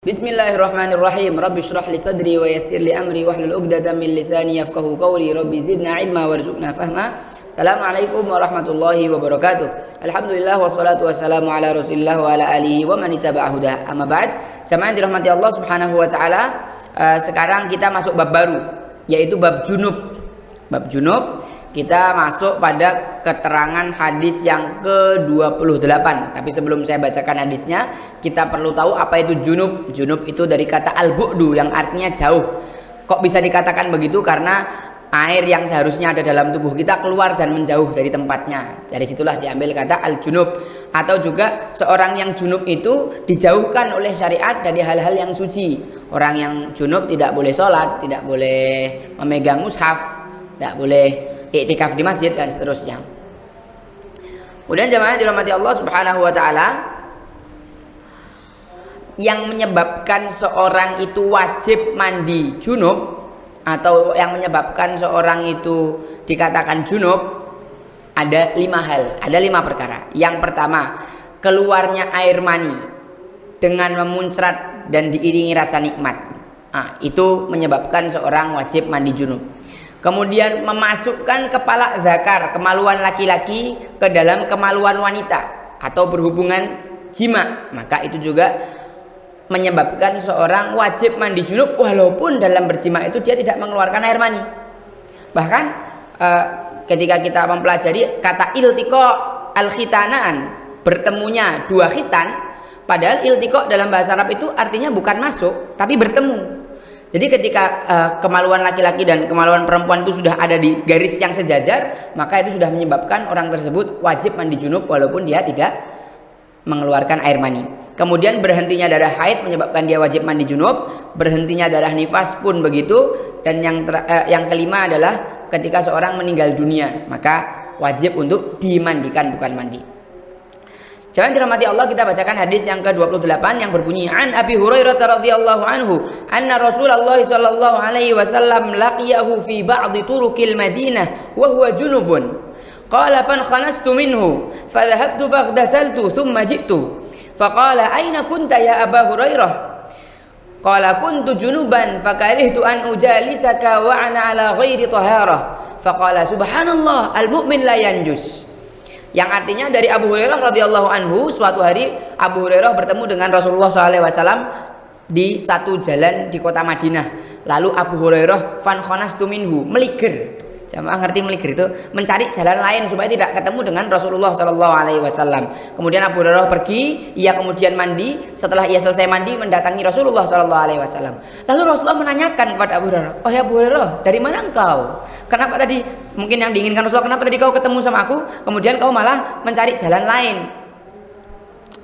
Bismillahirrahmanirrahim. Rabbi shrah li sadri wa yassir li amri wahlul 'uqdatam min lisani yafqahu qawli. Rabbi zidna ilma warzuqna fahma. Assalamualaikum warahmatullahi wabarakatuh. Alhamdulillah wassalatu wassalamu ala Rasulillah wa ala alihi wa man ittaba'a hudah. Amma ba'd. Jamaah dirahmati Allah Subhanahu wa taala, sekarang kita masuk bab baru, yaitu bab junub. Bab junub kita masuk pada keterangan hadis yang ke-28. Tapi sebelum saya bacakan hadisnya, kita perlu tahu apa itu junub. Junub itu dari kata al-bu'du yang artinya jauh. Kok bisa dikatakan begitu? Karena air yang seharusnya ada dalam tubuh kita keluar dan menjauh dari tempatnya. Dari situlah diambil kata al-junub. Atau juga seorang yang junub itu dijauhkan oleh syariat dari hal-hal yang suci. Orang yang junub tidak boleh sholat, tidak boleh memegang mushaf, tidak boleh iktikaf di masjid dan seterusnya. Kemudian jemaah dirahmati Allah Subhanahu wa taala, yang menyebabkan seorang itu wajib mandi junub atau yang menyebabkan seorang itu dikatakan junub ada 5 hal, ada 5 perkara. Yang pertama, keluarnya air mani dengan memuncrat dan diiringi rasa nikmat. Itu menyebabkan seorang wajib mandi junub. Kemudian memasukkan kepala zakar, kemaluan laki-laki, ke dalam kemaluan wanita atau berhubungan jima, maka itu juga menyebabkan seorang wajib mandi junub walaupun dalam berjima itu dia tidak mengeluarkan air mani. Bahkan ketika kita mempelajari kata iltiqa al-khitanaan, bertemunya 2 khitan, padahal iltiqa dalam bahasa Arab itu artinya bukan masuk tapi bertemu. Jadi ketika kemaluan laki-laki dan kemaluan perempuan itu sudah ada di garis yang sejajar, maka itu sudah menyebabkan orang tersebut wajib mandi junub walaupun dia tidak mengeluarkan air mani. Kemudian berhentinya darah haid menyebabkan dia wajib mandi junub, berhentinya darah nifas pun begitu, dan yang kelima adalah ketika seorang meninggal dunia, maka wajib untuk dimandikan bukan mandi. Jangan dirahmati Allah, kita bacakan hadis yang ke-28 yang berbunyi an Abi Hurairah radhiyallahu anhu anna Rasulullah sallallahu alaihi wasallam laqiyahu fi ba'dhi turuqil Madinah wa huwa junubun qala fankhaнаstu minhu fadhahabtu faghtasaltu thumma ji'tu faqala aina kunta ya Aba Hurairah qala kuntu junuban fakarihtu an ujalisaka wa ana ala ghairi taharah faqala subhanallah al-mu'min la yanjus. Yang artinya dari Abu Hurairah radhiyallahu anhu, suatu hari Abu Hurairah bertemu dengan Rasulullah SAW di satu jalan di kota Madinah. Lalu Abu Hurairah fankhaнаstu minhu, meliger. Jamaah ngerti meliger itu? Mencari jalan lain supaya tidak ketemu dengan Rasulullah SAW. Kemudian Abu Hurairah pergi, ia kemudian mandi. Setelah ia selesai mandi, mendatangi Rasulullah SAW. Lalu Rasulullah menanyakan kepada Abu Hurairah, oh ya Abu Hurairah, dari mana engkau? Kenapa tadi, mungkin yang diinginkan Rasulullah, kenapa tadi kau ketemu sama aku, kemudian kau malah mencari jalan lain?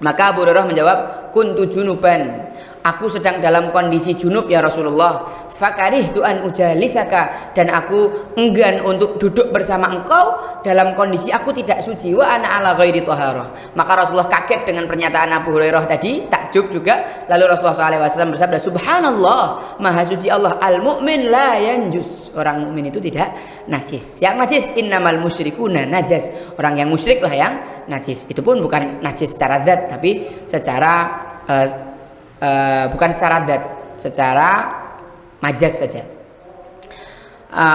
Maka Abu Hurairah menjawab, kuntu junuban, aku sedang dalam kondisi junub ya Rasulullah. Fakarihtu an ujalisaka, dan aku enggan untuk duduk bersama engkau dalam kondisi aku tidak suci. Wa ana ala ghairi taharah. Maka Rasulullah kaget dengan pernyataan Abu Hurairah tadi, takjub juga. Lalu Rasulullah SAW bersabda, subhanallah, maha suci Allah, al-mu'min la yanjus, orang mukmin itu tidak najis. Yang najis innamal musyrikuna najas, orang yang musyrik lah yang najis. Itu pun bukan najis secara zat, tapi secara bukan secara zat, secara majas saja.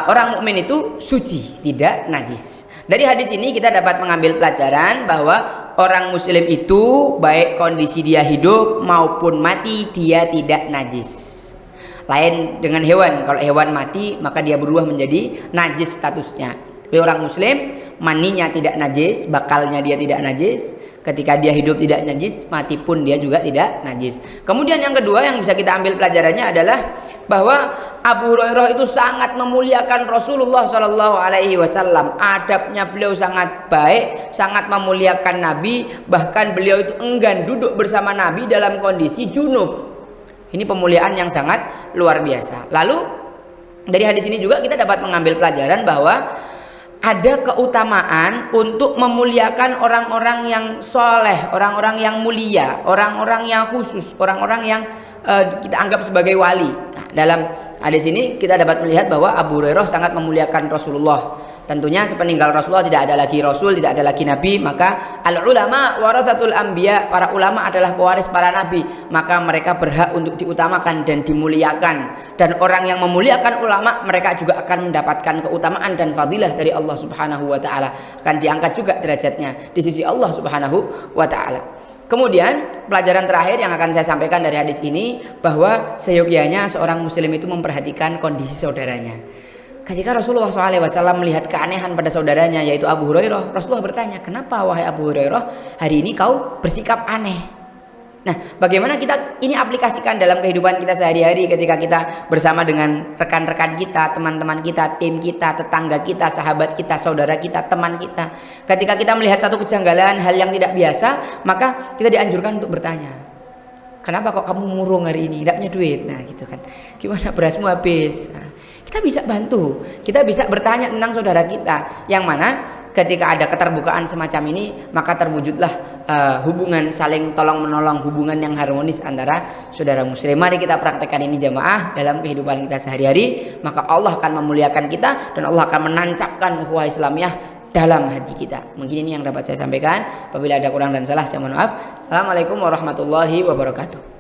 Orang mukmin itu suci, tidak najis. Dari hadis ini kita dapat mengambil pelajaran bahwa orang muslim itu baik kondisi dia hidup maupun mati dia tidak najis. Lain dengan hewan, kalau hewan mati maka dia berubah menjadi najis statusnya. Tapi orang muslim maninya tidak najis, bakalnya dia tidak najis. Ketika dia hidup tidak najis, mati pun dia juga tidak najis. Kemudian yang kedua yang bisa kita ambil pelajarannya adalah bahwa Abu Hurairah itu sangat memuliakan Rasulullah SAW. Adabnya beliau sangat baik, sangat memuliakan Nabi. Bahkan beliau itu enggan duduk bersama Nabi dalam kondisi junub. Ini pemuliaan yang sangat luar biasa. Lalu dari hadis ini juga kita dapat mengambil pelajaran bahwa ada keutamaan untuk memuliakan orang-orang yang soleh, orang-orang yang mulia, orang-orang yang khusus, orang-orang yang kita anggap sebagai wali. Nah, dalam hadis ini kita dapat melihat bahwa Abu Hurairah sangat memuliakan Rasulullah Tentunya sepeninggal Rasulullah tidak ada lagi Rasul, tidak ada lagi Nabi, maka al ulama warasatul anbiya, para ulama adalah pewaris para nabi, maka mereka berhak untuk diutamakan dan dimuliakan. Dan orang yang memuliakan ulama, mereka juga akan mendapatkan keutamaan dan fadilah dari Allah Subhanahu wa taala, akan diangkat juga derajatnya di sisi Allah Subhanahu wa taala. Kemudian pelajaran terakhir yang akan saya sampaikan dari hadis ini, bahwa seyogianya seorang muslim itu memperhatikan kondisi saudaranya. Ketika Rasulullah SAW melihat keanehan pada saudaranya yaitu Abu Hurairah, Rasulullah bertanya, kenapa wahai Abu Hurairah hari ini kau bersikap aneh? Nah, bagaimana kita ini aplikasikan dalam kehidupan kita sehari-hari ketika kita bersama dengan rekan-rekan kita, teman-teman kita, tim kita, tetangga kita, sahabat kita, saudara kita, teman kita. Ketika kita melihat satu kejanggalan, hal yang tidak biasa, maka kita dianjurkan untuk bertanya, kenapa kok kamu murung hari ini? Tidak punya duit. Nah, gitu kan. Gimana berasmu habis? Nah, kita bisa bantu, kita bisa bertanya tentang saudara kita, yang mana ketika ada keterbukaan semacam ini, maka terwujudlah hubungan saling tolong menolong, hubungan yang harmonis antara saudara muslim. Mari kita praktekkan ini jamaah dalam kehidupan kita sehari-hari, maka Allah akan memuliakan kita dan Allah akan menancapkan ukhuwah Islamiyah dalam hati kita. Mungkin ini yang dapat saya sampaikan. Apabila ada kurang dan salah, saya mohon maaf. Assalamualaikum warahmatullahi wabarakatuh.